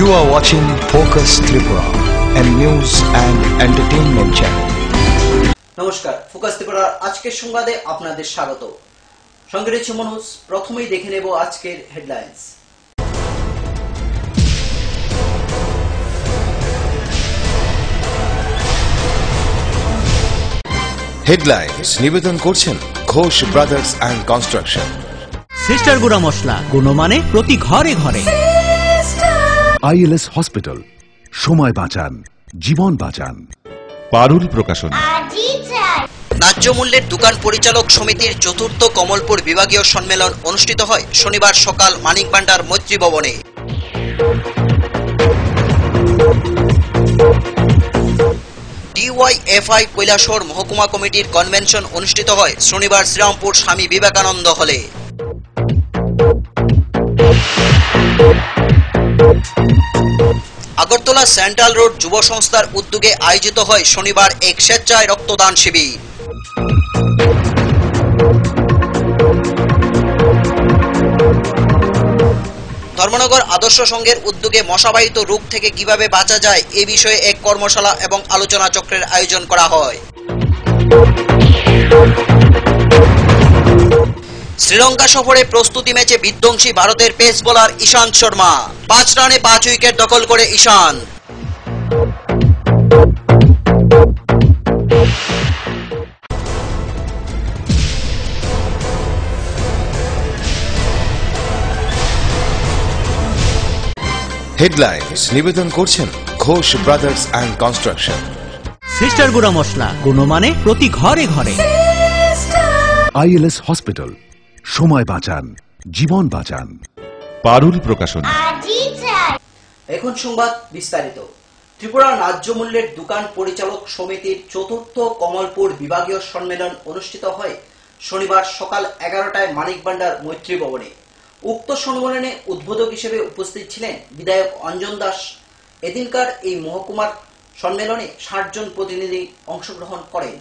You are watching Focus Tripura, a news and entertainment channel. নমস্কার, focus ত্রিপুরার আজকের সংবাদে আপনাদের স্বাগত। সঙ্গে রয়েছে মনোজ। প্রথমেই দেখে নেব আজকের হেডলাইন্স। হেডলাইন্স নিবেদন করছেন Ghosh brothers and construction. Sister গুঁড়া মশলা, গুণমানে প্রতি ঘরে ঘরে। আইএলএস হসপিটাল, সময় বাঁচান, জীবন বাঁচান। পারুল প্রকাশন। ন্যায্য মূল্যের দোকান পরিচালক সমিতির চতুর্থ কমলপুর বিভাগীয় সম্মেলন অনুষ্ঠিত হয় শনিবার সকাল মানিক ভান্ডার মৈত্রী ভবনে। ডিওয়াইএফআই কৈলাসহর মহকুমা কমিটির কনভেনশন অনুষ্ঠিত হয় শনিবার শ্রীরামপুর স্বামী বিবেকানন্দ হলে। আগরতলা সেন্ট্রাল রোড যুব সংস্থার উদ্যোগে আয়োজিত হয় শনিবার এক স্বেচ্ছায় রক্তদান শিবির। ধর্মনগর আদর্শ সংঘের উদ্যোগে মশাবাহিত রোগ থেকে কিভাবে বাঁচা যায় এ বিষয়ে এক কর্মশালা এবং আলোচনা চক্রের আয়োজন করা হয়। শ্রীলঙ্কা সফরে প্রস্তুতি ম্যাচে বিধ্বংসী ভারতের পেস বোলার ঈশান্ত শর্মা। 5 রানে 5 উইকেট দখল করে ঈশান্ত। হেডলাইন্স নিবেদন করছেন Ghosh brothers and construction. Sister গুঁড়া মশলা, গুণমানে প্রতি ঘরে ঘরে। আইএলএস হসপিটাল, সময় বাঁচান, জীবন বাঁচান। পারুল প্রকাশন। এখন সংবাদ বিস্তারিত। ত্রিপুরা ন্যায্য মূল্যের দোকান পরিচালক সমিতির চতুর্থ কমলপুর বিভাগীয় সম্মেলন অনুষ্ঠিত হয় শনিবার সকাল 11টায় মানিক ভান্ডার মৈত্রী ভবনে। উক্ত সম্মেলনে উদ্বোধক হিসেবে উপস্থিত ছিলেন বিধায়ক অঞ্জন দাস। এদিনকার এই মহকুমার সম্মেলনে 60 জন প্রতিনিধি অংশগ্রহণ করেন।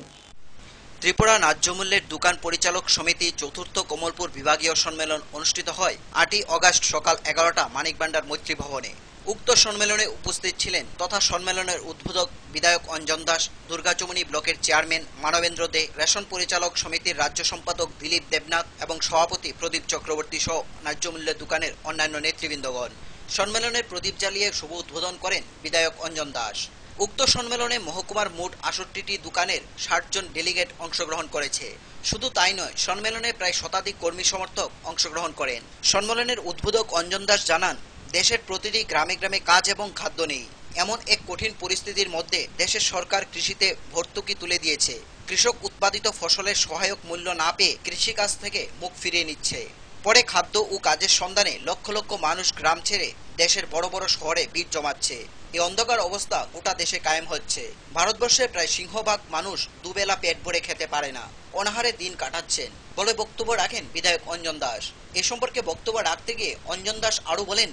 ত্রিপুরা ন্যায্য মূল্যের দোকান পরিচালক সমিতি চতুর্থ কমলপুর বিভাগীয় সম্মেলন অনুষ্ঠিত হয় 8 আগস্ট সকাল 11টা মানিক ভান্ডার মৈত্রী ভবনে। উক্ত সম্মেলনে উপস্থিত ছিলেন তথা সম্মেলনের উদ্বোধক বিধায়ক অঞ্জন দাস, দুর্গাচমনি ব্লকের চেয়ারম্যান মানবেন্দ্র দে, রেশন পরিচালক সমিতির রাজ্য সম্পাদক দিলীপ দেবনাথ এবং সভাপতি প্রদীপ চক্রবর্তী সহ ন্যায্য মূল্যের দোকানের অন্যান্য নেতৃবৃন্দগণ। সম্মেলনের প্রদীপ জ্বালিয়ে শুভ উদ্বোধন করেন বিধায়ক অঞ্জন দাস। উক্ত সম্মেলনে মহকুমার মোট 68টি দোকানের 60 জন ডেলিগেট অংশগ্রহণ করেছে। শুধু তাই নয়, সম্মেলনে প্রায় শতাধিক কর্মী সমর্থক অংশগ্রহণ করেন। সম্মেলনের উদ্বোধক অঞ্জন দাস জানান, দেশের প্রতিটি গ্রামে গ্রামে কাজ এবং খাদ্য নেই। এমন এক কঠিন পরিস্থিতির মধ্যে দেশের সরকার কৃষিতে ভর্তুকি তুলে দিয়েছে। কৃষক উৎপাদিত ফসলের সহায়ক মূল্য না পেয়ে কৃষিকাজ থেকে মুখ ফিরিয়ে নিচ্ছে। পরে খাদ্য ও কাজের সন্ধানে লক্ষ লক্ষ মানুষ গ্রাম ছেড়ে দেশের বড় বড় শহরে ভিড় জমাচ্ছে। এই অন্ধকার অবস্থা গোটা দেশে কায়েম হচ্ছে। ভারতবর্ষে প্রায় সিংহভাগ মানুষ দুবেলা পেট ভরে খেতে পারে না, অনাহারে দিন কাটাচ্ছেন বলে বক্তব্য রাখেন বিধায়ক অঞ্জন দাস। এ সম্পর্কে বক্তব্য রাখতে গিয়ে অঞ্জন দাস আরো বলেন,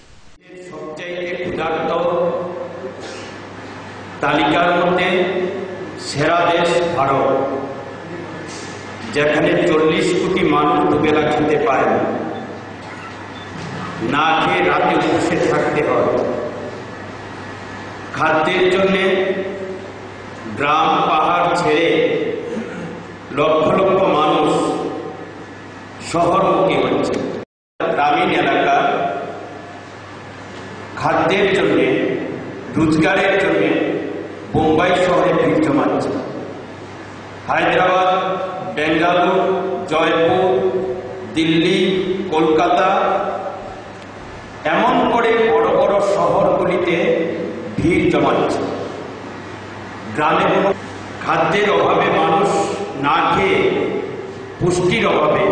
সবচেয়ে ক্ষুধার্ত তালিকার মধ্যে সেরা দেশ ভারত, যেখানে 40 কোটি মানুষ দুবেলা খেতে পায় না খেয়ে রাতে বসে থাকতে হয়। খাদ্যের জন্য গ্রাম পাহাড় ছেড়ে লক্ষ লক্ষ মানুষ শহরমুখী হচ্ছে। গ্রামীণ এলাকা খাদ্যের জন্য, রোজগারের জন্য বোম্বাই শহরে ভিড় জমাচ্ছে। হায়দ্রাবাদ, বেঙ্গালুরু, জয়পুর, দিল্লি, কলকাতা এমন করে বড় বড় শহরগুলিতে ভিড় জমাচ্ছে। গ্রামে খাদ্যের অভাবে মানুষ না খেয়ে পুষ্টির অভাবে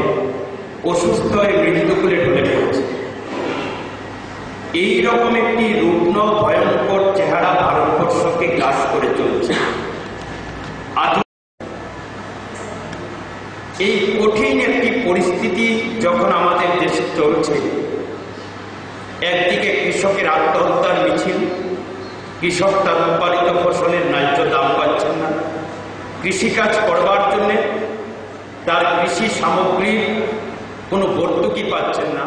অসুস্থ হয়ে মৃত্যুকুলে ঢলে পড়ছে। এইরকম একটি রুগ্ন ভয়ঙ্কর চেহারা ভারতবর্ষকে গ্রাস করে চলছে। এই কঠিন একটি পরিস্থিতি যখন আমাদের দেশে চলছে, একদিকে কৃষকের আত্মহত্যার মিছিল, কৃষক তার উৎপাদিত ফসলের ন্যায্য দাম পাচ্ছেন না, কৃষিকাজ করবার জন্য তার কৃষি সামগ্রীর কোনো ভর্তুকি পাচ্ছেন না,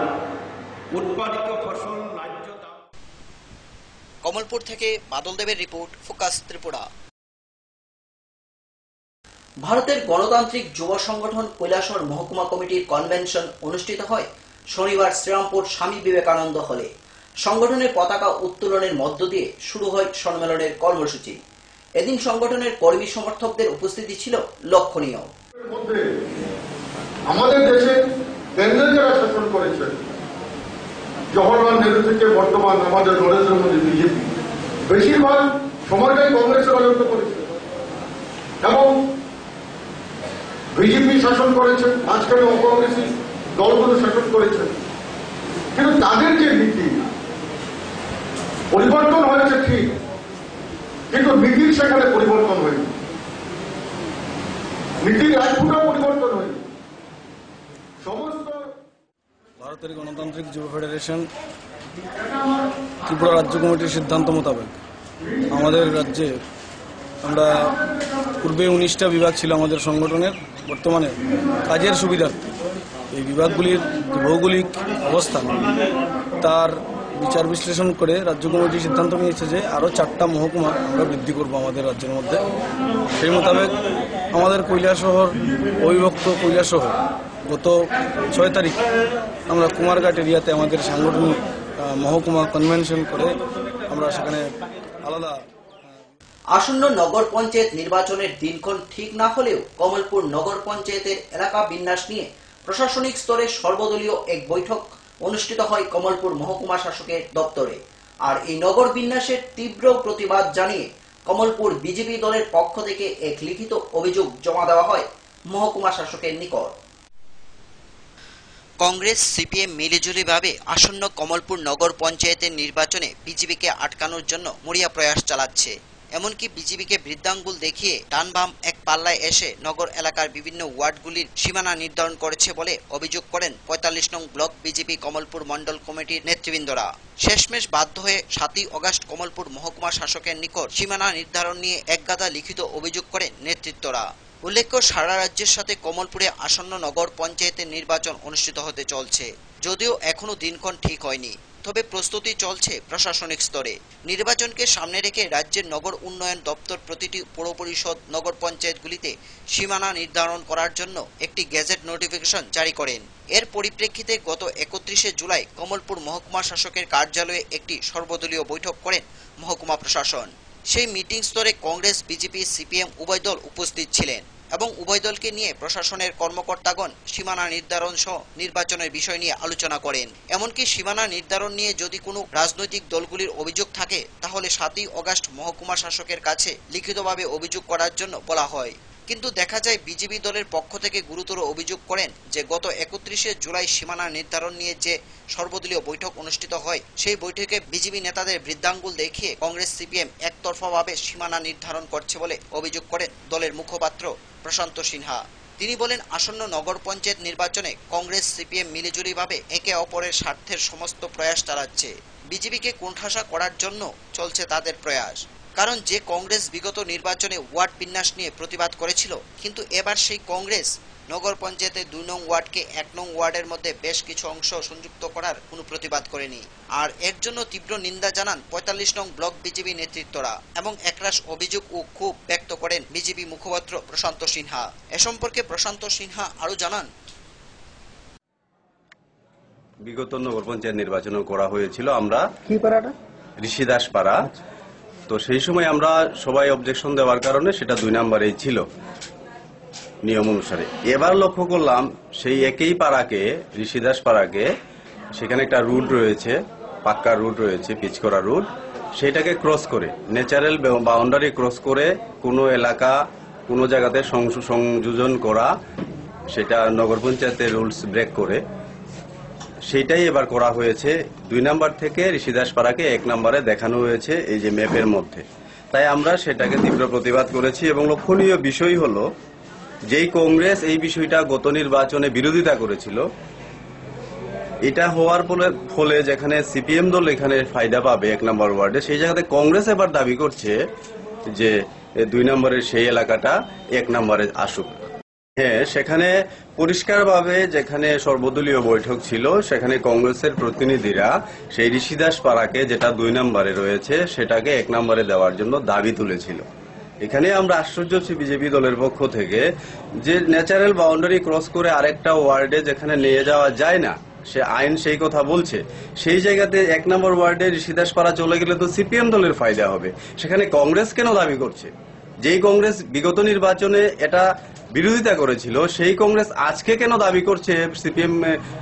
উৎপাদিত ফসল ন্যায্য দাম। কমলপুর থেকে বাদল দেবের রিপোর্ট, ফোকাস ত্রিপুরা। ভারতের গণতান্ত্রিক যুব সংগঠন কৈলাসহর মহকুমা কমিটির কনভেনশন অনুষ্ঠিত হয় শনিবার শ্রীরামপুর স্বামী বিবেকানন্দ হলে। সংগঠনের পতাকা উত্তোলনের মধ্য দিয়ে শুরু হয় সম্মেলনের কর্মসূচি। এদিন সংগঠনের কর্মী সমর্থকদের উপস্থিতি ছিল লক্ষণীয়। আমাদের দেশে কেন্দ্রে যারা শাসন করেছে, জওহরলাল নেহরু থেকে বর্তমান আমাদের নরেন্দ্র মোদী বিজেপি, বেশিরভাগ সময়টাই কংগ্রেসে রাজত্ব করেছে এবং বিজেপি শাসন করেছে, মাঝখানে অকংগ্রেসী দলগুলো শাসন করেছে। কিন্তু তাদের যে নীতি পরিবর্তন হয়েছে ঠিক, কিন্তু নীতির সেখানে পরিবর্তন হয়নি, নীতির এক ফুটাও পরিবর্তন হয়নি। সমস্ত ভারতের গণতান্ত্রিক যুব ফেডারেশন ত্রিপুরা রাজ্য কমিটির সিদ্ধান্ত মোতাবেক আমাদের রাজ্যে আমরা পূর্বে 19টা বিভাগ ছিল আমাদের সংগঠনের। বর্তমানে কাজের সুবিধার্থে এই বিভাগগুলির ভৌগোলিক অবস্থান তার বিচার বিশ্লেষণ করে রাজ্য কমিটি সিদ্ধান্ত নিয়েছে যে আরও 4টা মহকুমা আমরা বৃদ্ধি করব আমাদের রাজ্যের মধ্যে। সেই মোতাবেক আমাদের কৈলাসহর অবিভক্ত কৈলাসহর গত 6 তারিখ আমরা কুমারঘাট এরিয়াতে আমাদের সাংগঠনিক মহকুমা কনভেনশন করে আমরা সেখানে আলাদা। আসন্ন নগর পঞ্চায়েত নির্বাচনের দিনক্ষণ ঠিক না হলেও কমলপুর নগর পঞ্চায়েতের এলাকা বিন্যাস নিয়ে প্রশাসনিক স্তরে সর্বদলীয় এক বৈঠক অনুষ্ঠিত হয় কমলপুর মহকুমা শাসকের দপ্তরে। আর এই নগর বিন্যাসের তীব্র প্রতিবাদ জানিয়ে কমলপুর বিজেপি দলের পক্ষ থেকে এক লিখিত অভিযোগ জমা দেওয়া হয় মহকুমা শাসকের নিকট। কংগ্রেস সিপিএম মিলেজুলিভাবে আসন্ন কমলপুর নগর পঞ্চায়েতের নির্বাচনে বিজেপিকে আটকানোর জন্য মরিয়া প্রয়াস চালাচ্ছে। এমনকি বিজেপিকে বৃদ্ধাঙ্গুল দেখিয়ে ডান বাম এক পাল্লায় এসে নগর এলাকার বিভিন্ন ওয়ার্ডগুলির সীমানা নির্ধারণ করেছে বলে অভিযোগ করেন 45 নং ব্লক বিজেপি কমলপুর মন্ডল কমিটির নেতৃবৃন্দরা। শেষমেশ বাধ্য হয়ে 7ই আগস্ট কমলপুর মহকুমা শাসকের নিকট সীমানা নির্ধারণ নিয়ে একগাদা লিখিত অভিযোগ করেন নেতৃত্বরা। উল্লেখ্য, সারা রাজ্যের সাথে কমলপুরে আসন্ন নগর পঞ্চায়েতের নির্বাচন অনুষ্ঠিত হতে চলছে। যদিও এখনো দিনক্ষণ ঠিক হয়নি, তবে প্রস্তুতি চলছে প্রশাসনিক স্তরে। নির্বাচনকে সামনে রেখে রাজ্যের নগর উন্নয়ন দপ্তর প্রতিটি পৌর পরিষদ নগর পঞ্চায়েতগুলিতে সীমানা নির্ধারণ করার জন্য একটি গেজেট নোটিফিকেশন জারি করেন। এর পরিপ্রেক্ষিতে গত 31শে জুলাই কমলপুর মহকুমা শাসকের কার্যালয়ে একটি সর্বদলীয় বৈঠক করেন মহকুমা প্রশাসন। সেই মিটিং স্তরে কংগ্রেস, বিজেপি, সিপিএম উভয় দল উপস্থিত ছিলেন এবং উভয় দলকে নিয়ে প্রশাসনের কর্মকর্তাগণ সীমানা নির্ধারণ সহ নির্বাচনের বিষয় নিয়ে আলোচনা করেন। এমনকি সীমানা নির্ধারণ নিয়ে যদি কোনো রাজনৈতিক দলগুলির অভিযোগ থাকে তাহলে 7ই আগস্ট মহকুমা শাসকের কাছে লিখিতভাবে অভিযোগ করার জন্য বলা হয়। কিন্তু দেখা যায় বিজেপি দলের পক্ষ থেকে গুরুতর অভিযোগ করেন যে গত 31শে জুলাই সীমানা নির্ধারণ নিয়ে যে সর্বদলীয় বৈঠক অনুষ্ঠিত হয় সেই বৈঠকে বিজেপি নেতাদের বৃদ্ধাঙ্গুল দেখিয়ে কংগ্রেস সিপিএম একতরফাভাবে সীমানা নির্ধারণ করছে বলে অভিযোগ করেন দলের মুখপাত্র প্রশান্ত সিনহা। তিনি বলেন, আসন্ন নগর পঞ্চায়েত নির্বাচনে কংগ্রেস সিপিএম মিলেজুলিভাবে একে অপরের স্বার্থের সমস্ত প্রয়াস চালাচ্ছে। বিজেপিকে কোণঠাসা করার জন্য চলছে তাদের প্রয়াস। কারণ যে কংগ্রেস বিগত নির্বাচনে ওয়ার্ড বিন্যাস নিয়ে প্রতিবাদ করেছিল, কিন্তু এবার সেই কংগ্রেস নগর পঞ্চায়েতের 2 নং ওয়ার্ডকে 1 নং ওয়ার্ডের মধ্যে বেশ কিছু অংশ সংযুক্ত করার কোনো প্রতিবাদ করেনি। আর এর জন্য তীব্র নিন্দা জানান 45 নং ব্লক বিজেপি নেতৃত্বরা এবং একরাশ অভিযোগ ও ক্ষোভ ব্যক্ত করেন বিজেপি মুখপাত্র প্রশান্ত সিনহা। এ সম্পর্কে প্রশান্ত সিনহা আরো জানান, বিগত নগর পঞ্চায়েত নির্বাচনও করা হয়েছিল আমরা কি পাড়াটা ঋষিদাস পাড়া। তো সেই সময় আমরা সবাই অবজেকশন দেওয়ার কারণে সেটা 2 নম্বরেই ছিল নিয়ম অনুসারে। এবার লক্ষ্য করলাম সেই একই পাড়াকে, ঋষিদাস পাড়াকে, সেখানে একটা রুট রয়েছে, পাক্কা রুট রয়েছে, পিচ করা রুট, সেটাকে ক্রস করে ন্যাচারাল বাউন্ডারি ক্রস করে কোনো এলাকা কোনো জায়গাতে সংযোজন করা, সেটা নগর পঞ্চায়েতের রুলস ব্রেক করে সেটাই এবার করা হয়েছে। 2 নম্বর থেকে ঋষিদাস পাড়াকে 1 নম্বরে দেখানো হয়েছে এই যে ম্যাপের মধ্যে। তাই আমরা সেটাকে তীব্র প্রতিবাদ করেছি এবং লক্ষণীয় বিষয় হলো যেই কংগ্রেস এই বিষয়টা গত নির্বাচনে বিরোধিতা করেছিল, এটা হওয়ার ফলে যেখানে সিপিএম দল এখানে ফায়দা পাবে 1 নম্বর ওয়ার্ডে, সেই জায়গাতে কংগ্রেস এবার দাবি করছে যে 2 নম্বরের সেই এলাকাটা 1 নম্বরে আসুক। হ্যাঁ, সেখানে পরিষ্কারভাবে যেখানে সর্বদলীয় বৈঠক ছিল সেখানে কংগ্রেসের প্রতিনিধিরা সেই ঋষিদাস পাড়াকে যেটা 2 নম্বরে রয়েছে সেটাকে 1 নম্বরে দেওয়ার জন্য দাবি তুলেছিল। এখানে আমরা আশ্চর্য হচ্ছি বিজেপি দলের পক্ষ থেকে যে ন্যাচারাল বাউন্ডারি ক্রস করে আরেকটা ওয়ার্ডে যেখানে নিয়ে যাওয়া যায় না, সে আইন সেই কথা বলছে, সেই জায়গাতে 1 নম্বর ওয়ার্ডে ঋষিদাস পাড়া চলে গেলে তো সিপিএম দলের ফায়দা হবে। সেখানে কংগ্রেস কেন দাবি করছে? যেই কংগ্রেস বিগত নির্বাচনে এটা বিরোধিতা করেছিল সেই কংগ্রেস আজকে কেন দাবি করছে সিপিএম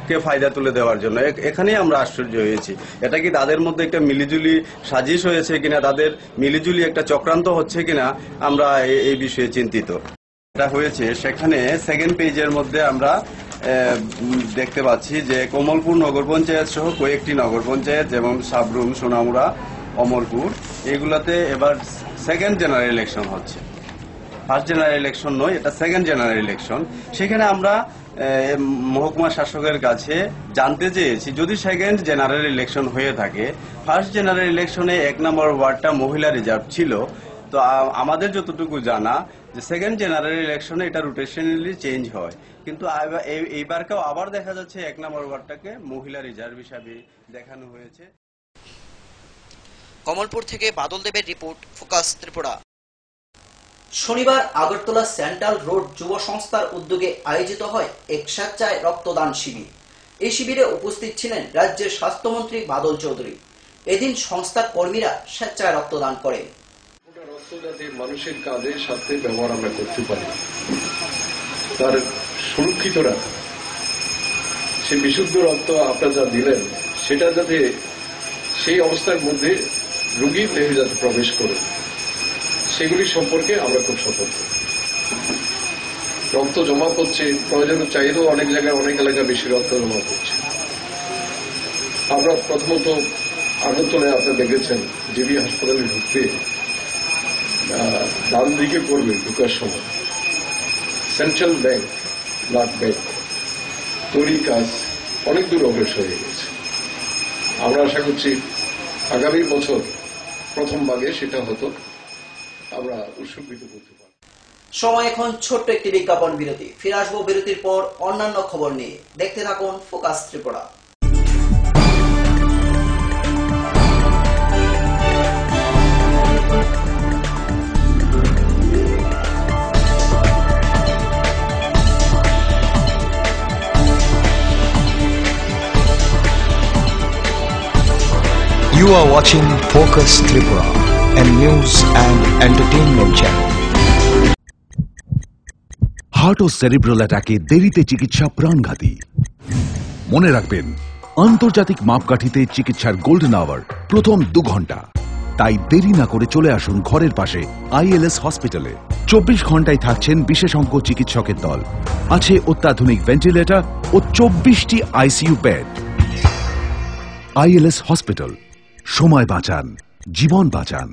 কে ফায়দা তুলে দেওয়ার জন্য? এখানেই আমরা আশ্চর্য হয়েছি। এটা কি তাদের মধ্যে একটা মিলিজুলি সাজিশ হয়েছে কিনা, তাদের মিলিজুলি একটা চক্রান্ত হচ্ছে কিনা, আমরা এই বিষয়ে চিন্তিত। এটা হয়েছে সেখানে 2nd পেজের মধ্যে আমরা দেখতে পাচ্ছি যে কমলপুর নগর পঞ্চায়েত সহ কয়েকটি নগর পঞ্চায়েত যেমন সাবরুম, সোনামুড়া, অমরপুর, এগুলাতে এবার 2nd জেনারেল ইলেকশন হচ্ছে। 1st জেনারেল ইলেকশন নয়, এটা 2nd জেনারেল ইলেকশন। সেখানে আমরা মহকুমা শাসকের কাছে জানতে চেয়েছি যদি 2nd জেনারেল ইলেকশন হয়ে থাকে, 1st জেনারেল ইলেকশনে 1 নম্বর ওয়ার্ডটা মহিলা রিজার্ভ ছিল, তো আমাদের যতটুকু জানা যে 2nd জেনারেল ইলেকশনে এটা রোটেশনালি চেঞ্জ হয়, কিন্তু এইবারকেও আবার দেখা যাচ্ছে 1 নম্বর ওয়ার্ডটাকে মহিলা রিজার্ভ হিসাবে দেখানো হয়েছে। কমলপুর থেকে বাদল দেবের রিপোর্ট, ফোকাস ত্রিপুরা। শনিবার আগরতলা সেন্ট্রাল রোড যুব সংস্থার উদ্যোগে আয়োজিত হয় এক স্বেচ্ছায় রক্তদান শিবির। এই শিবিরে উপস্থিত ছিলেন রাজ্যের স্বাস্থ্যমন্ত্রী বাদল চৌধুরী। এদিন সংস্থার কর্মীরা স্বেচ্ছায় রক্তদান করেন। রক্ত যাতে মানুষের কাজের সাথে ব্যবহার আমরা করতে পারি, তার সুরক্ষিত রাখা, সে বিশুদ্ধ রক্ত আপনারা যা দিলেন সেটা যাতে সেই অবস্থার মধ্যে রোগীর দেহে যাতে প্রবেশ করে, সেগুলি সম্পর্কে আমরা খুব সতর্ক। রক্ত জমা করছে, প্রয়োজনের চাইলেও অনেক জায়গায় অনেক এলাকায় বেশি রক্ত জমা করছে। আমরা প্রথমত আগরতলায় আপনারা দেখেছেন জিবি হাসপাতালে ঢুকতে ডান দিকে পড়বে ঢুকার সময় সেন্ট্রাল ব্যাংক, ব্লাড ব্যাংক তৈরি কাজ অনেক দূর অগ্রসর হয়ে গেছে। আমরা আশা করছি আগামী বছর প্রথম ভাগে সেটা হতো, আমরা উৎসর্গিত করতে পারি। সময় এখন ছোট্ট একটি বিজ্ঞাপন বিরতি। ফিরে আসবো বিরতির পর অন্যান্য খবর নিয়ে। দেখতে থাকুন focus Tripura. You are watching Focus Tripura, a news and entertainment channel. Heart ও সেরিব্রাল অ্যাটাকে দেরিতে চিকিৎসা প্রাণঘাতী। মনে রাখবেন, আন্তর্জাতিক মাপকাঠিতে চিকিৎসার গোল্ডেন আওয়ার প্রথম 2 ঘন্টা। তাই দেরি না করে চলে আসুন ঘরের পাশে ILS হসপিটালে। 24 ঘন্টায় থাকছেন বিশেষজ্ঞ চিকিৎসকের দল, আছে অত্যাধুনিক ভেন্টিলেটর ও 24টি ICU বেড। ILS হসপিটাল, সময় বাঁচান, জীবন বাঁচান।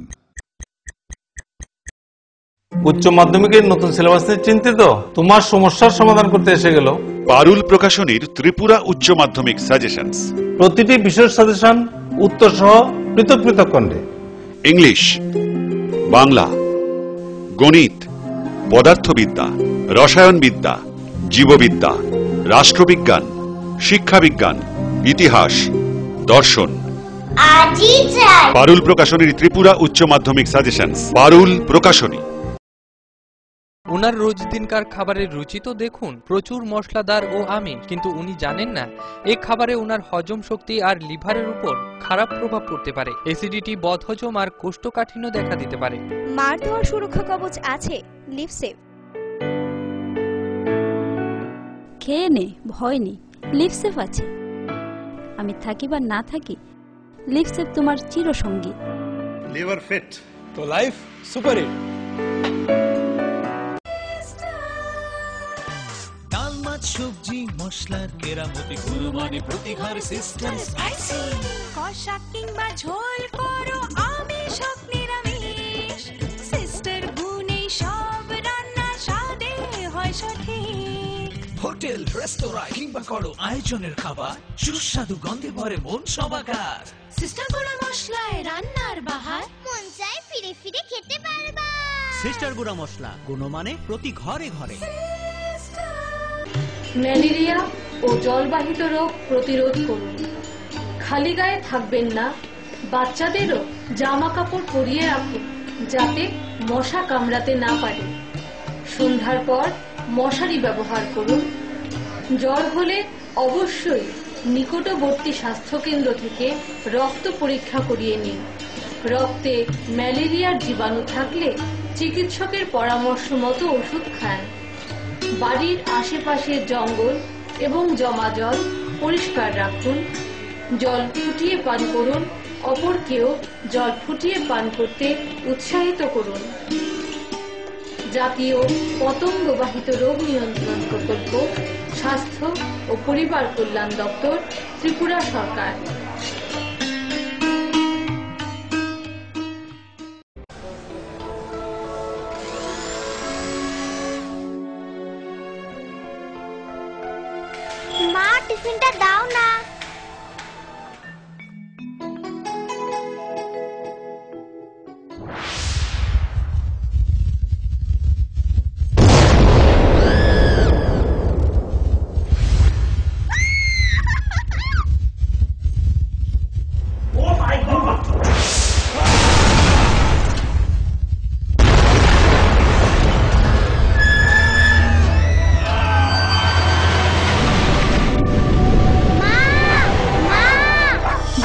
উচ্চ মাধ্যমিকের নতুন সিলেবাস নিয়ে চিন্তিত? তোমার সমস্যার সমাধান করতে এসে গেল পারুল প্রকাশনীর ত্রিপুরা উচ্চ মাধ্যমিক সাজেশনস। প্রতিটি বিষয়ের সাজেশন উত্তর সহ পৃথক পৃথক খণ্ডে। ইংলিশ, বাংলা, গণিত, পদার্থবিদ্যা, রসায়নবিদ্যা, জীববিদ্যা, রাষ্ট্রবিজ্ঞান, শিক্ষাবিজ্ঞান, ইতিহাস, দর্শন। পারুল প্রকাশনীর ত্রিপুরা উচ্চ মাধ্যমিক সাজেশনস। পারুল প্রকাশনী। উনার রোজ দিনকার খাবারের রুচি তো দেখুন, প্রচুর মশলাদার ও আমিষ, কিন্তু উনি জানেন না এই খাবারে উনার হজম শক্তি আর লিভারের উপর খারাপ প্রভাব পড়তে পারে। অ্যাসিডিটি, বদহজম আর কোষ্ঠকাঠিন্য দেখা দিতে পারে। মার দেওয়ার সুরক্ষা কবচ আছে লিভসেভ। খেয়ে নে, ভয় নেই, লিভসেভ আছে। আমি থাকি বা না থাকি, লিভসেভ তোমার চিরসঙ্গী। লিভার ফিট তো লাইফ সুপার হিট। ডাল, মাছ, সবজি, মশলার কেরামতি, গুণমানে প্রতিঘার সিস্টেম। কষা কিংবা ঝোল করো আমিষ হোক নিরামিষ, সিস্টার গুণে সব রান্না স্বাদে হয় সঠিক। হোটেল, রেস্তোরাঁ কিংবা করো আয়োজনের খাবার, সুস্বাদু গন্ধে ভরে মন সবাকার। সিস্টার গুঁড়া মশলায় রান্নার বাহার, মন চায় ফিরে ফিরে খেতে পারবা। সিস্টার গুঁড়া মশলা, গুণমানে প্রতি ঘরে ঘরে। ম্যালেরিয়া ও জলবাহিত রোগ প্রতিরোধ করুন। খালি গায়ে থাকবেন না, বাচ্চাদেরও জামা কাপড় পরিয়ে রাখুন যাতে মশা কামড়াতে না পারে। সন্ধ্যার পর মশারি ব্যবহার করুন। জ্বর হলে অবশ্যই নিকটবর্তী স্বাস্থ্যকেন্দ্র থেকে রক্ত পরীক্ষা করিয়ে নিন। রক্তে ম্যালেরিয়ার জীবাণু থাকলে চিকিৎসকের পরামর্শ মতো ওষুধ খান। বাড়ির আশেপাশের জঙ্গল এবং জমা জল পরিষ্কার রাখুন। জল ফুটিয়ে পান করুন, অপরকেও জল ফুটিয়ে পান করতে উৎসাহিত করুন। জাতীয় পতঙ্গবাহিত রোগ নিয়ন্ত্রণ প্রকল্প, স্বাস্থ্য ও পরিবার কল্যাণ দপ্তর, ত্রিপুরা সরকার। মা, টিফিনটা দাও না।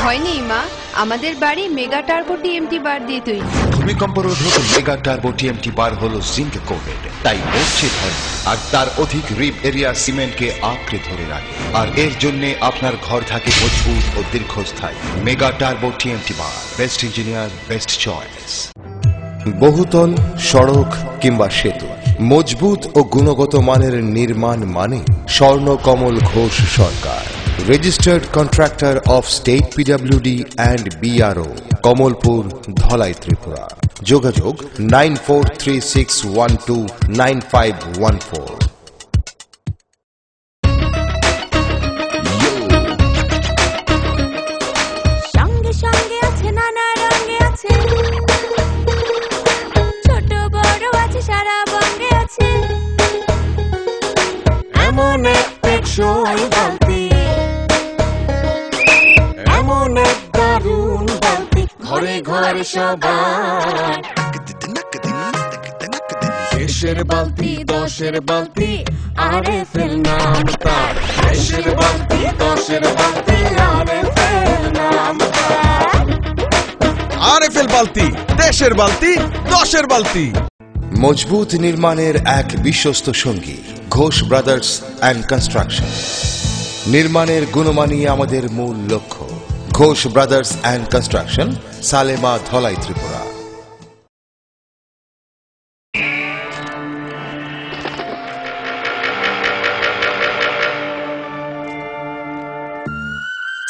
ভয় নেই মা, আমাদের বাড়ি মেগা টার্বো টিএমটি বার দিয়ে তৈরি। ভূমিকম্প রোধক মেগা টার্বো টিএমটি বার হলো জিঙ্ক কোটেড, তাই মরছে ভয়, আর তার অধিক রিব এরিয়া সিমেন্টকে আঁকড়ে ধরে রাখে, আর এর জন্য আপনার ঘর থাকে মজবুত ও দীর্ঘস্থায়ী। মেগা টার্বো টিএমটি বার, বেস্ট ইঞ্জিনিয়ার, বেস্ট চয়েস। বহুতল, সড়ক কিংবা সেতু, মজবুত ও গুণগত মানের নির্মাণ মানে Swarnakamal Ghosh Sarkar, registered contractor of state PWD and BRO, Kamalpur, Dhalai, Tripura. যোগাযোগ 9436129514। সঙ্গে সঙ্গে আছে, নানা রঙে আছে, ছোট বড় আছে, সারা বঙ্গে আছে। এমন এক টেকসই বালতি, এমন এক দারুণ বালতি, ঘরে ঘরে সবার। দেশের বালতি, দশের বালতি, আরএফএল নাম তার। দেশের বালতি, দশের বালতি, আরএফএল নাম তার। আরএফএল বালতি, দেশের বালতি, দশের বালতি। মজবুত নির্মাণের এক বিশ্বস্ত সঙ্গী, ঘোষ ব্রাদার্স অ্যান্ড কনস্ট্রাকশন। নির্মাণের গুণমানই আমাদের মূল লক্ষ্য। Ghosh brothers and construction, Salema, Dhalai, Tripura.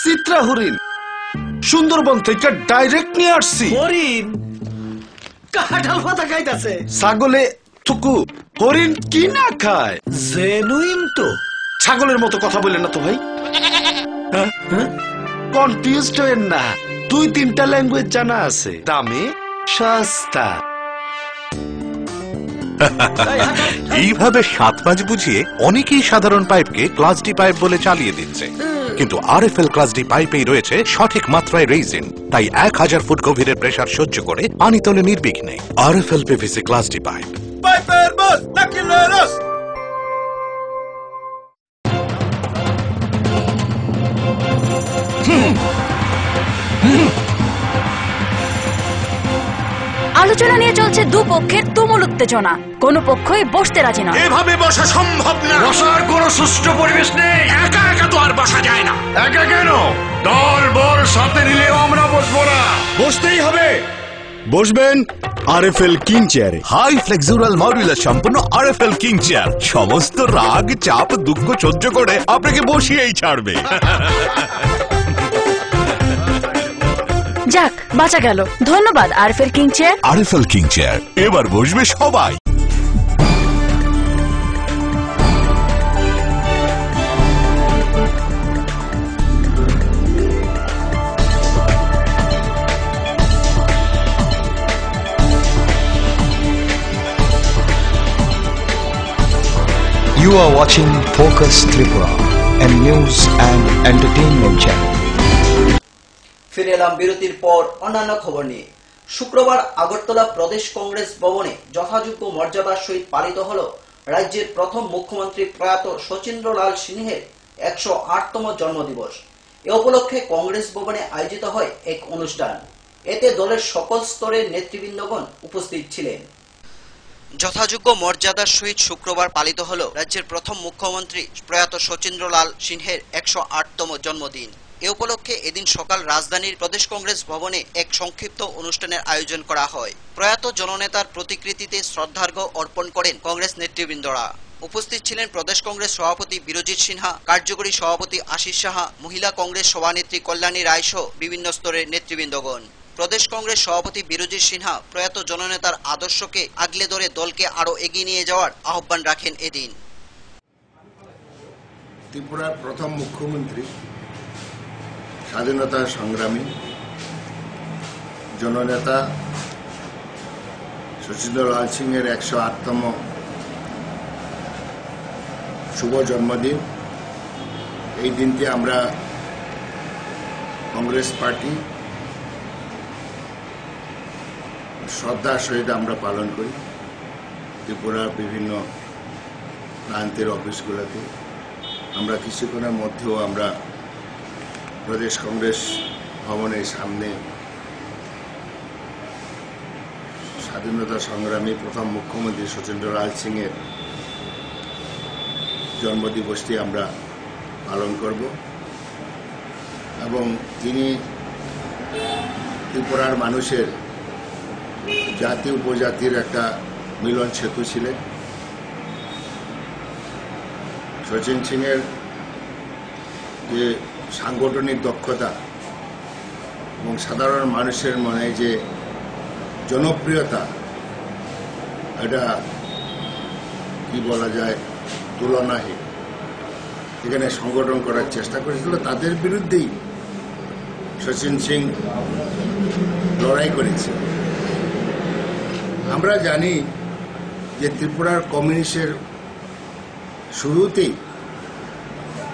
Chitra হরিণ সুন্দরবন থেকে ডাইরেক্ট নিয়ে আসছি। হরিণ কাঁঠাল পাতা খাইতাছে। ছাগলে থুকু, হরিণ কি না খায়? জেনুইন তো। ছাগলের মতো কথা বললেন না তো ভাই। কনফিউজড হয়েন না, 2-3টা ল্যাঙ্গুয়েজ জানা আছে, দামে সস্তা। এইভাবে 7 মাস বুঝিয়ে অনেকেই সাধারণ পাইপকে ক্লাস ডি পাইপ বলে চালিয়ে দিচ্ছে, কিন্তু আরএফএল ক্লাস ডি পাইপেই রয়েছে সঠিক মাত্রায় রেজিন, তাই 1000 ফুট গভীরের প্রেসার সহ্য করে পানি তোলে নির্বিঘ্নে। RFL PVC class D pipe. পাইপের বস নাকিলেরস। আলোচনা নিয়ে চলছে দুপক্ষের তুমুল উত্তেজনা, কোনো পক্ষই বসতে রাজি নয়। এভাবে বসা সম্ভব না, বসার কোনো সুষ্ঠু পরিবেশ নেই। একা একা তো আর বসা যায় না। একা কেন, দল বল সাথে নিলেও আমরা বসবো না। বসতেই হবে। বসবেন আরএফএল কিং চেয়ারে। হাই ফ্লেক্সুরাল মডুলার সম্পন্ন আরএফএল কিং চেয়ার সমস্ত রাগ, চাপ, দুঃখ সহ্য করে আপনাকে বসিয়েই ছাড়বে। যাক, বাঁচা গেল। ধন্যবাদ RFL king chair. RFL king chair, এবার বসবে সবাই। You are watching Focus Tripura, a news and entertainment channel. ফিরে এলাম বিরতির পর অন্যান্য খবর নিয়ে। শুক্রবার আগরতলা প্রদেশ কংগ্রেস ভবনে যথাযোগ্য মর্যাদার সহিত পালিত হল রাজ্যের প্রথম মুখ্যমন্ত্রী প্রয়াত শচীন্দ্রলাল সিংহের 108তম জন্মদিবস। এ উপলক্ষে কংগ্রেস ভবনে আয়োজিত হয় এক অনুষ্ঠান। এতে দলের সকল স্তরের নেতৃবৃন্দগণ উপস্থিত ছিলেন। যথাযোগ্য মর্যাদার সহিত শুক্রবার পালিত হল রাজ্যের প্রথম মুখ্যমন্ত্রী প্রয়াত শচীন্দ্রলাল সিংহের 108তম জন্মদিন। এ উপলক্ষে এদিন সকাল রাজধানীর প্রদেশ কংগ্রেস ভবনে এক সংক্ষিপ্ত অনুষ্ঠানের আয়োজন করা হয়। প্রয়াত জননেতার প্রতিকৃতিতে শ্রদ্ধার্ঘ্য অর্পণ করেন কংগ্রেস নেতৃবৃন্দরা। উপস্থিত ছিলেন প্রদেশ কংগ্রেস সভাপতি বীরজিৎ সিনহা, কার্যকরী সভাপতি আশিস সাহা, মহিলা কংগ্রেস সভানেত্রী কল্যাণী রায় সহ বিভিন্ন স্তরের নেতৃবৃন্দগণ। প্রদেশ কংগ্রেস সভাপতি বীরজিৎ সিনহা প্রয়াত জননেতার আদর্শকে আগলে ধরে দলকে আরো এগিয়ে নিয়ে যাওয়ার আহ্বান রাখেন এদিন। ত্রিপুরার প্রথম মুখ্যমন্ত্রী, স্বাধীনতা সংগ্রামী জননেতা শচীন্দ্রলাল সিংহের 108তম শুভ জন্মদিন। এই দিনটি আমরা কংগ্রেস পার্টি শ্রদ্ধার সহিত আমরা পালন করি। ত্রিপুরার বিভিন্ন প্রান্তের অফিসগুলোতে আমরা কিছুক্ষণের মধ্যেও আমরা প্রদেশ কংগ্রেস ভবনের সামনে স্বাধীনতা সংগ্রামী প্রথম মুখ্যমন্ত্রী শচীন্দ্রলাল সিংহের জন্মদিবসটি আমরা পালন করব এবং তিনি ত্রিপুরার মানুষের জাতি উপজাতির একটা মিলন সেতু ছিলেন। শচীন সিংহের যে সাংগঠনিক দক্ষতা এবং সাধারণ মানুষের মনে যে জনপ্রিয়তা, এটা কি বলা যায়, তুলনাহীন। এখানে সংগঠন করার চেষ্টা করেছিল, তাদের বিরুদ্ধেই শচীন সিং লড়াই করেছে। আমরা জানি যে ত্রিপুরার কমিউনিস্টের শুরুতেই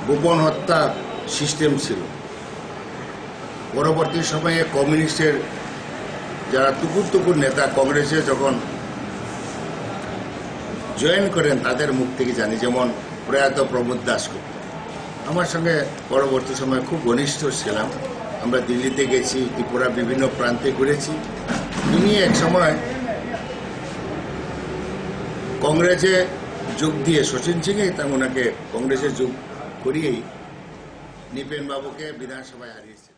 গোপন হত্যা সিস্টেম ছিল। পরবর্তী সময়ে কমিউনিস্টের যারা টুকুর টুকুর নেতা কংগ্রেসে যখন জয়েন করেন তাদের মুখ থেকে জানি, যেমন প্রয়াত প্রমোদ দাশগুপ্ত। আমার সঙ্গে পরবর্তী সময় খুব ঘনিষ্ঠ ছিলাম। আমরা দিল্লিতে গেছি, ত্রিপুরা বিভিন্ন প্রান্তে ঘুরেছি। তিনি এক সময় কংগ্রেসে যোগ দিয়ে শচীন সিংহে ওনাকে কংগ্রেসে যোগ করিয়েই নিপেন বাবুকে বিধানসভায় হারিয়েছে।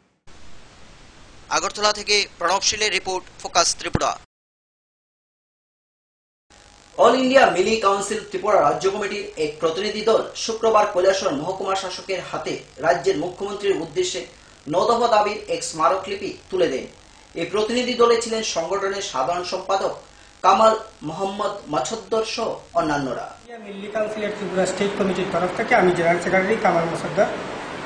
আগরতলা থেকে প্রণবশীলের report, focus Tripura. All India Milli council Tripura রাজ্য কমিটির এক প্রতিনিধি দল শুক্রবার কৈলাসহর মহকুমা শাসকের হাতে রাজ্যের মুখ্যমন্ত্রীর উদ্দেশ্যে 9 দফা দাবির এক স্মারকলিপি তুলে দেন। এই প্রতিনিধি দলে ছিলেন সংগঠনের সাধারণ সম্পাদক কামাল মোহাম্মদ মাছদ্দর সহ অন্যান্যরা। মিলি কাউন্সিলের ত্রিপুরা স্টেট কমিটির তরফ থেকে আমি জেনারেল সেক্রেটারি কামাল মোহাম্মদ।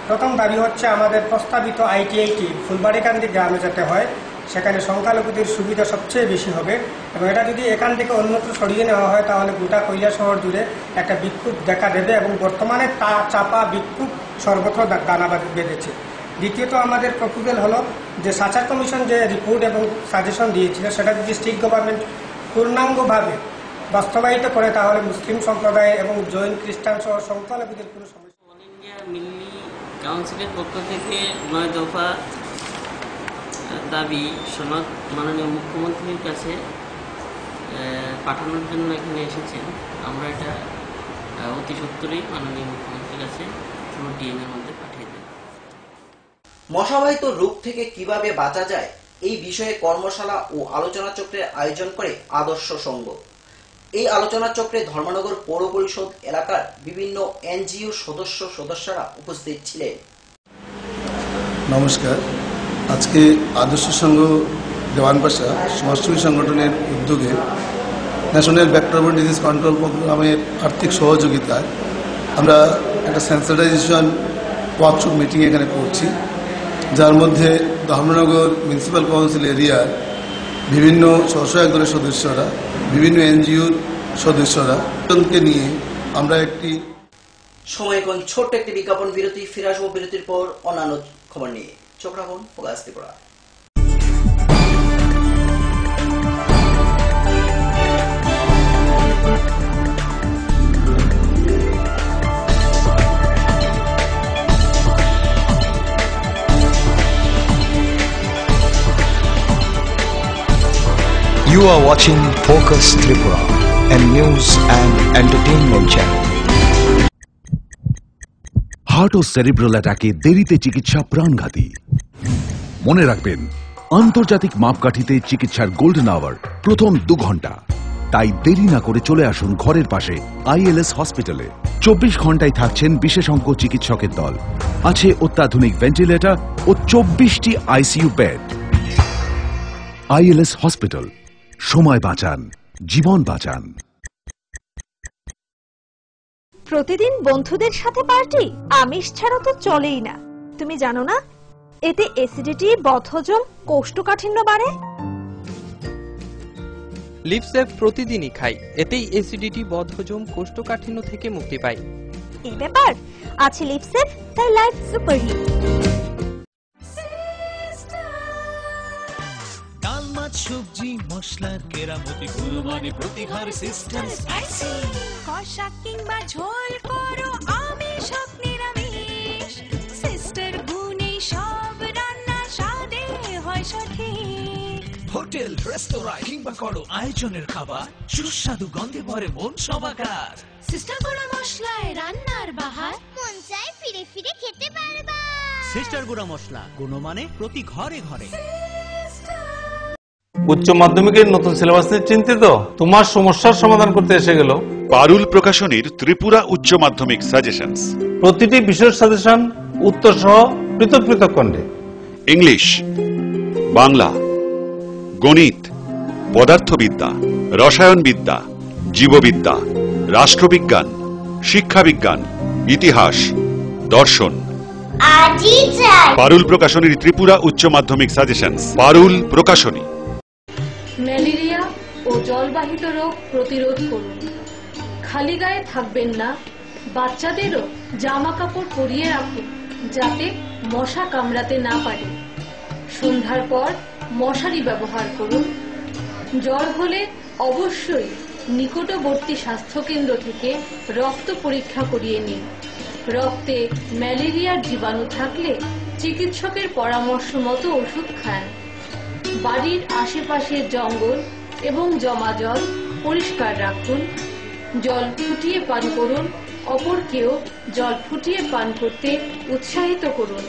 প্রথম দাবি হচ্ছে আমাদের প্রস্তাবিত আইটিআইটি ফুলবাড়িকান্দি গ্রামে যেতে হয়, সেখানে সংখ্যালঘুদের সুবিধা সবচেয়ে বেশি হবে এবং এটা যদি এখান থেকে অন্যত্র সরিয়ে নেওয়া হয় তাহলে গোটা কৈলাসহর জুড়ে একটা বিক্ষোভ দেখা দেবে এবং বর্তমানে তা চাপা বিক্ষোভ সর্বত্র দানা বেঁধেছে। দ্বিতীয়ত আমাদের প্রপোজাল হলো যে সাচার কমিশন যে রিপোর্ট এবং সাজেশন দিয়েছিল সেটা যদি স্টেট গভর্নমেন্ট পূর্ণাঙ্গভাবে বাস্তবায়িত করে তাহলে মুসলিম সম্প্রদায় এবং জৈন খ্রিস্টান সহ সংখ্যালঘুদের কোনো সমস্যা। অল ইন্ডিয়া মিলি কাউন্সিলের পক্ষ থেকে 9 দফা দাবি সনদ মাননীয় মুখ্যমন্ত্রীর কাছে পাঠানোর জন্য এখানে এসেছেন। আমরা এটা অতি সত্বরই মাননীয় মুখ্যমন্ত্রীর কাছে পুরো ডিএমের মধ্যে পাঠিয়ে দেব। মশাবাহিত রোগ থেকে কিভাবে বাঁচা যায় এই বিষয়ে কর্মশালা ও আলোচনা চক্রের আয়োজন করে আদর্শ সংঘ। এই আলোচনা চক্রে ধর্মনগর পৌর পরিষদ এলাকার বিভিন্ন এনজিও সদস্যরা উপস্থিত ছিলেন। নমস্কার। আজকে আদর্শ সংঘ দেওয়ানপাশা সমাজসেবী সংগঠনের উদ্যোগে ন্যাশনাল ভেক্টর ডিজিজ কন্ট্রোল প্রোগ্রামের আর্থিক সহযোগিতায় আমরা একটা সেন্সিটাইজেশন ওয়ার্কশপ মিটিং এখানে করছি, যার মধ্যে ধর্মনগর মিউনিসিপ্যাল কাউন্সিল এরিয়ার বিভিন্ন স্বসহায়ক দলের সদস্যরা, বিভিন্ন এনজিওর সদস্যরা জনকে নিয়ে আমরা একটি সময় এখন ছোট্ট একটি বিজ্ঞাপন বিরতি, ফিরে আসবো বিরতির পর অন্যান্য খবর নিয়ে। চোখ রাখুন focus Tripura. You are watching Focus Tripura, a news and entertainment channel. Heart ও সেরিব্রাল অ্যাটাকে দেরিতে চিকিৎসা প্রাণঘাতী। মনে রাখবেন, আন্তর্জাতিক মাপকাঠিতে চিকিৎসার গোল্ডেন আওয়ার প্রথম 2 ঘন্টা। তাই দেরি না করে চলে আসুন ঘরের পাশে ILS হসপিটালে। 24 ঘন্টায় থাকছেন বিশেষজ্ঞ চিকিৎসকের দল, আছে অত্যাধুনিক ভেন্টিলেটর ও 24টি ICU বেড। ILS হসপিটাল, সময় বাঁচান, জীবন বাঁচান। প্রতিদিন বন্ধুদের সাথে পার্টি আমিষ ছাড়া তো চলেই না। তুমি জানো না এতে অ্যাসিডিটি, বদহজম, কোষ্ঠকাঠিন্য বাড়ে। লিপসেভ প্রতিদিনই খাই, এতেই অ্যাসিডিটি, বদহজম, কোষ্ঠকাঠিন্য থেকে মুক্তি পাই। এই ব্যাপার আছে লিপসেভ, তাই লাইফ সুপারহিট। ডাল, মাছ, সবজি, মশলার কেরামতি, কুরবানি, প্রতিঘর সিস্টেম স্পাইসি। কষা কিংবা ঝোল করো আমিষ হোক নিরামিষ, সিস্টার গুনি সব রান্না স্বাদে হয় সঠিক। হোটেল, রেস্তোরাঁ কিংবা করো আয়োজনের খাবার, সুস্বাদু গন্ধে ভরে মন সবাকার। সিস্টার গুঁড়া মশলায় রান্নার বাহার, মন চায় ফিরে ফিরে খেতে পারবা। সিস্টার গুঁড়া মশলা, গুণমানে প্রতি ঘরে ঘরে। উচ্চ মাধ্যমিকের নতুন সিলেবাস নিয়ে চিন্তিত? তোমার সমস্যার সমাধান করতে এসে গেল পারুল প্রকাশনীর ত্রিপুরা উচ্চ মাধ্যমিক সাজেশনস। প্রতিটি বিষয়ের সাজেশন উত্তর সহ পৃথক পৃথক খণ্ডে। ইংলিশ, বাংলা, গণিত, পদার্থবিদ্যা, রসায়নবিদ্যা, জীববিদ্যা, রাষ্ট্রবিজ্ঞান, শিক্ষাবিজ্ঞান, ইতিহাস, দর্শন। পারুল প্রকাশনীর ত্রিপুরা উচ্চ মাধ্যমিক সাজেশনস। পারুল প্রকাশনী। ম্যালেরিয়া ও জলবাহিত রোগ প্রতিরোধ করুন। খালি গায়ে থাকবেন না, বাচ্চাদেরও জামা কাপড় পরিয়ে রাখুন যাতে মশা কামড়াতে না পারে। সন্ধ্যার পর মশারি ব্যবহার করুন। জ্বর হলে অবশ্যই নিকটবর্তী স্বাস্থ্যকেন্দ্র থেকে রক্ত পরীক্ষা করিয়ে নিন। রক্তে ম্যালেরিয়ার জীবাণু থাকলে চিকিৎসকের পরামর্শ মতো ওষুধ খান। বাড়ির আশেপাশের জঙ্গল এবং জমা জল পরিষ্কার রাখুন। জল ফুটিয়ে পান করুন, অপরকেও জল ফুটিয়ে পান করতে উৎসাহিত করুন।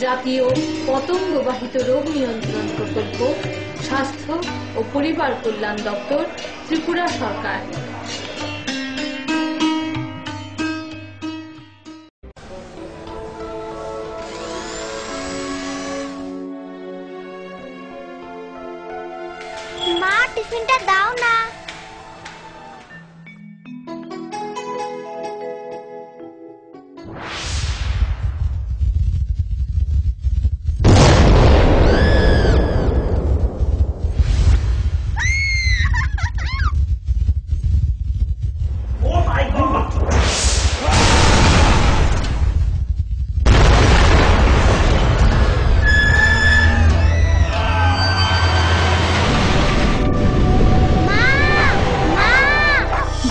জাতীয় পতঙ্গবাহিত রোগ নিয়ন্ত্রণ প্রকল্প, স্বাস্থ্য ও পরিবার কল্যাণ দপ্তর, ত্রিপুরা সরকার। মা, টিফিনটা দাও না।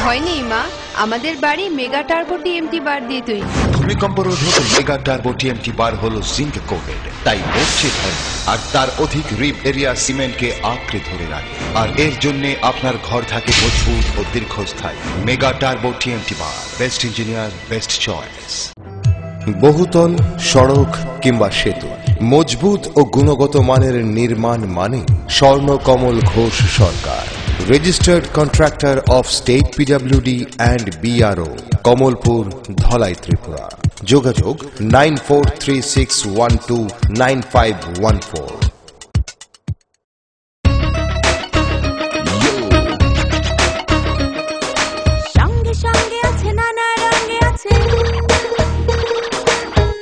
ভয় নেই মা, আমাদের বাড়ি মেগা টার্বো টিএমটি বার দিয়ে তৈরি। ভূমিকম্প রোধক মেগা টার্বো টিএমটি বার হলো জিঙ্ক কোটেড, তাই মরছে ধরে আর তার অধিক রিব এরিয়া সিমেন্টকে আঁকড়ে ধরে রাখে। আর এর জন্য আপনার ঘর থাকে মজবুত ও দীর্ঘস্থায়ী। মেগা টার্বো টিএমটি বার, বেস্ট ইঞ্জিনিয়ার, বেস্ট চয়েস। বহুতল, সড়ক কিংবা সেতু, মজবুত ও গুণগত মানের নির্মাণ মানে Swarnakamal Ghosh Sarkar, registered contractor of state PWD and BRO, Kamalpur, Dhalai, Tripura. যোগাযোগ 9436129514। সঙ্গে সঙ্গে আছে, নানা রঙে আছে,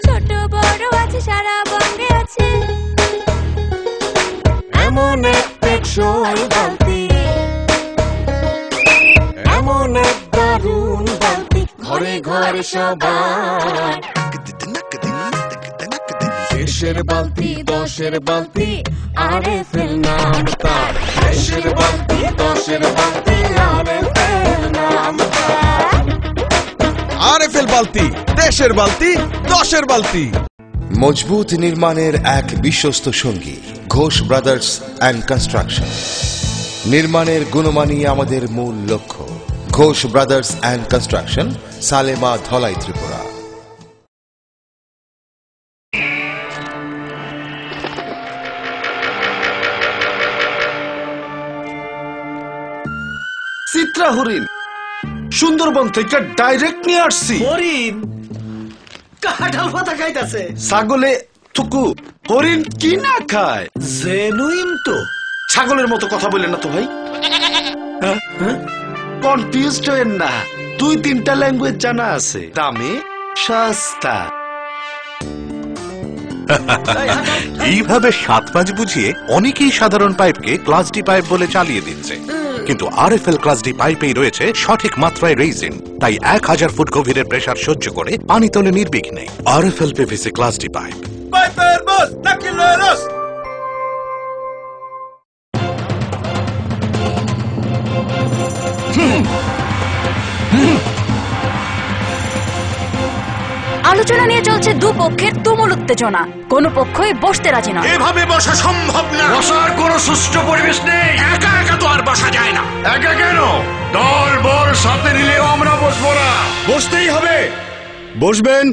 ছোট বড় আছে, সারা বঙ্গে আছে। এমন এক টেকসই বালতি, এমন এক ঘরে ঘরে সবার দেশের বালতি দশের বালতি আরএফএল নাম তার দেশের বালতি দশের বালতি আরএফএল নাম তার আরএফএল বালতি দেশের বালতি দশের বালতি মজবুত নির্মাণের এক বিশ্বস্ত সঙ্গী ঘোষ ব্রাদার্স অ্যান্ড কনস্ট্রাকশন। নির্মাণের গুণমানই আমাদের মূল লক্ষ্য। Ghosh brothers and construction, Salema, Dhalai, Tripura. Chitra হরিণ সুন্দরবন থেকে ডাইরেক্ট নিয়ে আসছি। হরিণ কাঁঠাল পাতা খাইতাছে। ছাগলে থুকু, হরিণ কি না খায়? জেনুইন তো। ছাগলের মতো কথা বললেন না তো ভাই। কনফিউজড হয়েন না, 2-3টা ল্যাঙ্গুয়েজ জানা আছে। দামে সস্তা। এইভাবে 7-5 বুঝিয়ে অনেকেই সাধারণ পাইপকে ক্লাস ডি পাইপ বলে চালিয়ে দিচ্ছে, কিন্তু আরএফএল ক্লাস ডি পাইপেই রয়েছে সঠিক মাত্রায় রেইজিন। তাই 1000 ফুট গভীরের প্রেসার সহ্য করে পানি তোলে নির্বিঘ্নে। RFL PVC class D pipe. পাইপের বস নাকি লরস। আলোচনা নিয়ে চলছে দুপক্ষের তুমুল উত্তেজনা। কোনো পক্ষই বসতে রাজি নয়। এভাবে বসা সম্ভব না। বসার কোনো সুষ্ঠু পরিবেশ নেই। একা একা তো আর বসা যায় না। একা কেন, দল বল সাথে নিলেও আমরা বসবো না। বসতেই হবে। বসবেন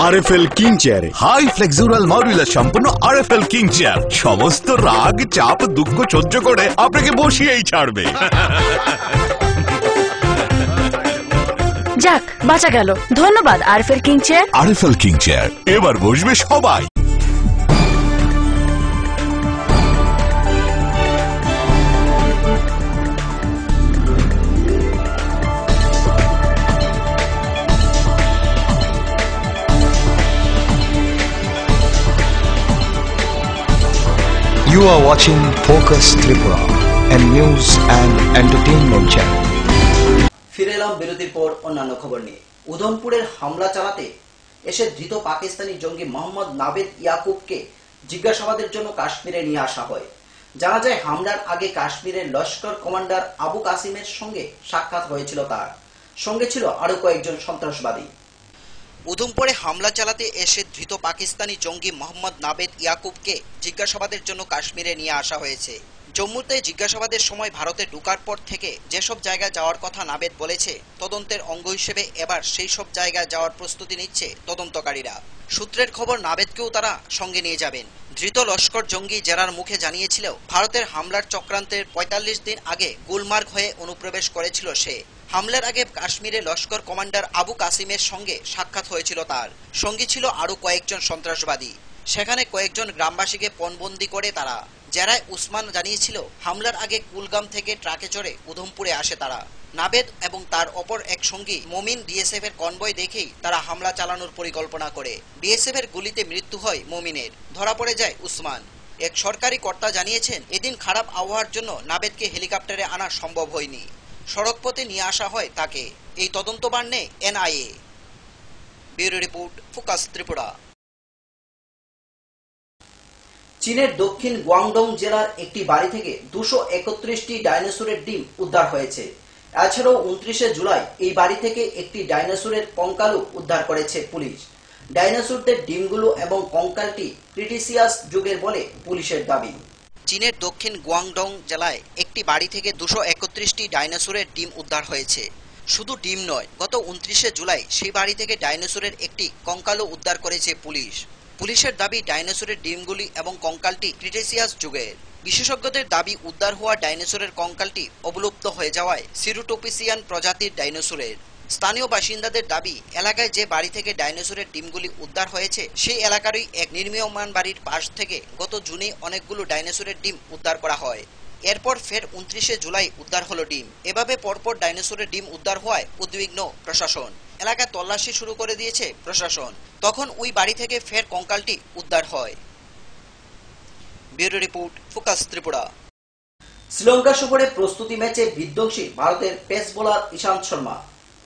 আরএফএল কিং চেয়ারে। হাই ফ্লেক্সুরাল মডুলার সম্পন্ন আরএফএল কিং চেয়ার সমস্ত রাগ, চাপ, দুঃখ সহ্য করে আপনাকে বসিয়েই ছাড়বে। যাক, বাঁচা গেল। ধন্যবাদ RFL king chair. RFL king chair, এবার বসবে সবাই। You are watching Focus Tripura, a news and entertainment channel. ফিরে এলাম বিরতির পর অন্যান্য খবর নিয়ে। উধমপুরের হামলা চালাতে এসে ধৃত পাকিস্তানি জঙ্গি মোহাম্মদ নাবেদ ইয়াকুবকে জিজ্ঞাসাবাদের জন্য কাশ্মীরে নিয়ে আসা হয়। জানা যায় হামলার আগে কাশ্মীরের লস্কর কমান্ডার আবু কাসিমের সঙ্গে সাক্ষাৎ হয়েছিল তার। সঙ্গে ছিল আরো কয়েকজন সন্ত্রাসবাদী। উধমপুরে হামলা চালাতে এসে ধৃত পাকিস্তানি জঙ্গি মোহাম্মদ নাবেদ ইয়াকুবকে জিজ্ঞাসাবাদের জন্য কাশ্মীরে নিয়ে আসা হয়েছে। জম্মুতে জিজ্ঞাসাবাদের সময় ভারতে ঢোকার পর থেকে যেসব জায়গায় যাওয়ার কথা নাবেদ বলেছে, তদন্তের অঙ্গ হিসেবে এবার সেই সব জায়গায় যাওয়ার প্রস্তুতি নিচ্ছে তদন্তকারীরা। সূত্রের খবর নাবেদকেও তারা সঙ্গে নিয়ে যাবেন। ধৃত লস্কর জঙ্গি জেরার মুখে জানিয়েছিল ভারতের হামলার চক্রান্তের 45 দিন আগে গুলমার্গ হয়ে অনুপ্রবেশ করেছিল সে। হামলার আগে কাশ্মীরে লস্কর কমান্ডার আবু কাসিমের সঙ্গে সাক্ষাৎ হয়েছিল তার। সঙ্গী ছিল আরো কয়েকজন সন্ত্রাসবাদী। সেখানে কয়েকজন গ্রামবাসীকে পণবন্দি করে তারা। জেরায় উসমান জানিয়েছিল হামলার আগে কুলগাম থেকে ট্রাকে চড়ে উধমপুরে আসে তারা। নাবেদ এবং তার অপর এক সঙ্গী মমিন বিএসএফ এর কনভয় দেখেই তারা হামলা চালানোর পরিকল্পনা করে। বিএসএফ এর গুলিতে মৃত্যু হয় মমিনের, ধরা পড়ে যায় উসমান। এক সরকারি কর্তা জানিয়েছেন এদিন খারাপ আবহাওয়ার জন্য নাবেদকে হেলিকপ্টারে আনা সম্ভব হয়নি, সড়কপথে নিয়ে আসা হয় তাকে। এই তদন্তভার নেয় NIA. Bureau report, focus Tripura. চীনের দক্ষিণ গুয়াংডং জেলার একটি বাড়ি থেকে 231টি ডাইনোসরের ডিম উদ্ধার হয়েছে। এছাড়াও 29 জুলাই এই বাড়ি থেকে একটি ডাইনোসরের কঙ্কালও উদ্ধার করেছে পুলিশ। ডাইনোসরদের ডিমগুলো এবং কঙ্কালটি ক্রিটেসিয়াস যুগের বলে পুলিশের দাবি। চীনের দক্ষিণ গুয়াংডং জেলায় একটি বাড়ি থেকে 231টি ডাইনোসরের ডিম উদ্ধার হয়েছে। শুধু ডিম নয়, গত 29 জুলাই সেই বাড়ি থেকে ডাইনোসরের একটি কঙ্কালও উদ্ধার করেছে পুলিশ। পুলিশের দাবি ডাইনোসরের ডিমগুলি এবং কঙ্কালটি ক্রিটেসিয়াস যুগের। বিশেষজ্ঞদের দাবি উদ্ধার হওয়া ডাইনোসরের কঙ্কালটি অবলুপ্ত হয়ে যাওয়ায় সিরুটোপিসিয়ান প্রজাতির ডাইনোসরের। স্থানীয় বাসিন্দাদের দাবি এলাকায় যে বাড়ি থেকে ডাইনোসরের ডিমগুলি উদ্ধার হয়েছে সেই এলাকারই এক নির্মীয়মান বাড়ির পাশ থেকে গত জুনে অনেকগুলো ডাইনোসরের ডিম উদ্ধার করা হয়। এরপর ফের 29 জুলাই উদ্ধার হলো ডিম। এভাবে পরপর ডাইনোসরের ডিম উদ্ধার হওয়ায় উদ্বিগ্ন প্রশাসন। এলাকায় তল্লাশি শুরু করে দিয়েছে প্রশাসন। তখন ওই বাড়ি থেকে ফের কঙ্কালটি উদ্ধার হয়। Bureau report, focus Tripura. Sri Lanka সফরে প্রস্তুতি ম্যাচে বিধ্বংসী ভারতের পেস বোলার ইশান্ত শর্মা।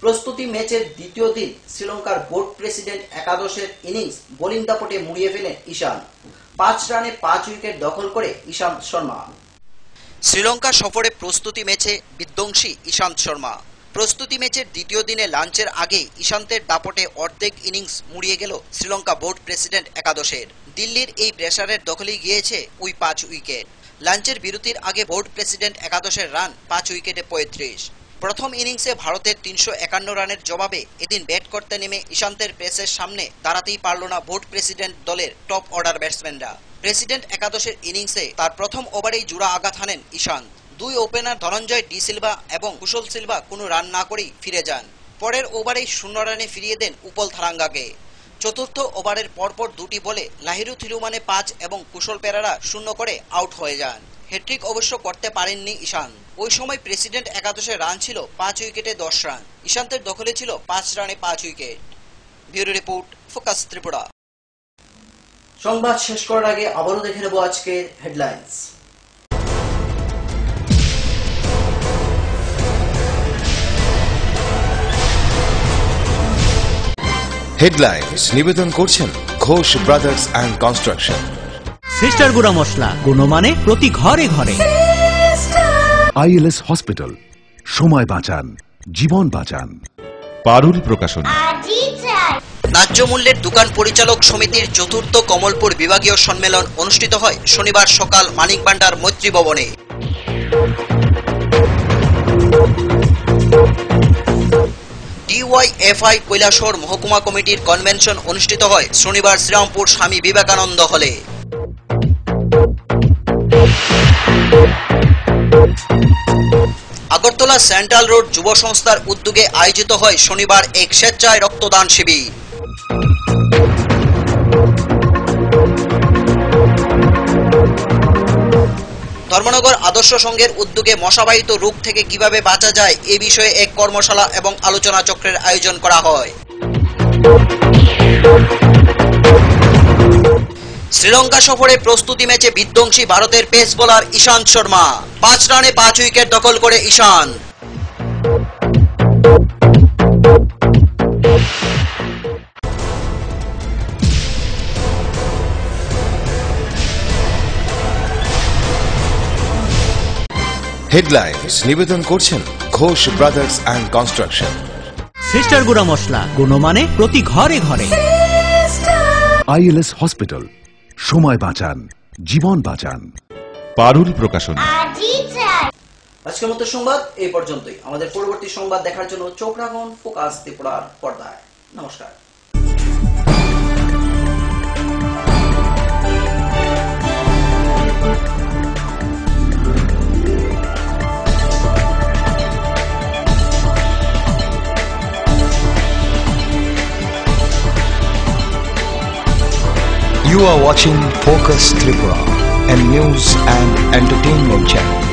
প্রস্তুতি ম্যাচের দ্বিতীয় দিন শ্রীলঙ্কার বোর্ড প্রেসিডেন্ট একাদশের ইনিংস বোলিং দাপটে মুড়িয়ে ফেলেন ঈশান। 5 রানে 5 উইকেট দখল করে ঈশান্ত শর্মা। শ্রীলঙ্কা সফরে প্রস্তুতি ম্যাচে বিধ্বংসী ঈশান্ত শর্মা। প্রস্তুতি ম্যাচের দ্বিতীয় দিনে লাঞ্চের আগে ঈশান্তের দাপটে অর্ধেক ইনিংস মুড়িয়ে গেল শ্রীলঙ্কা বোর্ড প্রেসিডেন্ট একাদশের। দিল্লির এই প্রেসারের দখলেই গিয়েছে ওই 5 উইকেট। লাঞ্চের বিরতির আগে বোর্ড প্রেসিডেন্ট একাদশের রান 5 উইকেটে 35। প্রথম ইনিংসে ভারতের 351 রানের জবাবে এদিন ব্যাট করতে নেমে ঈশান্তের পেসের সামনে দাঁড়াতেই পারল না বোর্ড প্রেসিডেন্ট দলের টপ অর্ডার ব্যাটসম্যানরা। প্রেসিডেন্ট একাদশের ইনিংসে তার প্রথম ওভারেই জোড়া আঘাত হানেন ঈশান্ত। 2 ওপেনার ধনঞ্জয় ডি সিলভা এবং কুশল সিলভা কোনো রান না করেই ফিরে যান। পরের ওভারেই 0 রানে ফিরিয়ে দেন উপল থারাঙ্গাকে। চতুর্থ ওভারের পরপর 2টি বলে লাহিরু থিরুমানে 5 এবং কুশল পেরেরা 0 করে আউট হয়ে যান। হ্যাট্রিক অবশ্য করতে পারেননি ঈশান্ত। ওই সময় প্রেসিডেন্ট একাদশের রান ছিল 5 উইকেটে 10 রান। ঈশান্তের দখলে ছিল 5 রানে 5 wicket. Bureau report, focus Tripura. সংবাদ শেষ করার আগে আবারও দেখে নেব আজকের হেডলাইন্স। হেডলাইন্স নিবেদন করছেন Ghosh brothers and construction. Sister গুঁড়া মশলা, গুণমানে প্রতি ঘরে ঘরে। আইএলএস হসপিটাল, সময় বাঁচান, জীবন বাঁচান। পারুল প্রকাশন। ন্যায্য মূল্যের দোকান পরিচালক সমিতির চতুর্থ কমলপুর বিভাগীয় সম্মেলন অনুষ্ঠিত হয় শনিবার সকাল মানিক ভান্ডার মৈত্রী ভবনে। ডিওয়াইএফআই কৈলাসহর মহকুমা কমিটির কনভেনশন অনুষ্ঠিত হয় শনিবার শ্রীরামপুর স্বামী বিবেকানন্দ হলে। আগরতলা সেন্ট্রাল রোড যুব সংস্থার উদ্যোগে আয়োজিত হয় শনিবার এক স্বেচ্ছায় রক্তদান শিবির। ধর্মনগর আদর্শ সংঘের উদ্যোগে মশাবাহিত রোগ থেকে কিভাবে বাঁচা যায় এ বিষয়ে এক কর্মশালা এবং আলোচনা চক্রের আয়োজন করা হয়। শ্রীলঙ্কা সফরে প্রস্তুতি ম্যাচে বিধ্বংসী ভারতের পেস বোলার ঈশান্ত শর্মা। 5 রানে 5 উইকেট দখল করে ঈশান্ত। হেডলাইন্স নিবেদন করছেন Ghosh brothers and construction. Sister গুঁড়া মশলা, গুণমানে প্রতি ঘরে ঘরে। আইএলএস হসপিটাল, সময় বাঁচান, জীবন বাঁচান। পারুল প্রকাশন। আজকের মতো সংবাদ এই পর্যন্তই। আমাদের পরবর্তী সংবাদ দেখার জন্য চোখ রাখুন ফোকাস ত্রিপুরার পর্দায়। নমস্কার। You are watching Focus Tripura, a news and entertainment channel.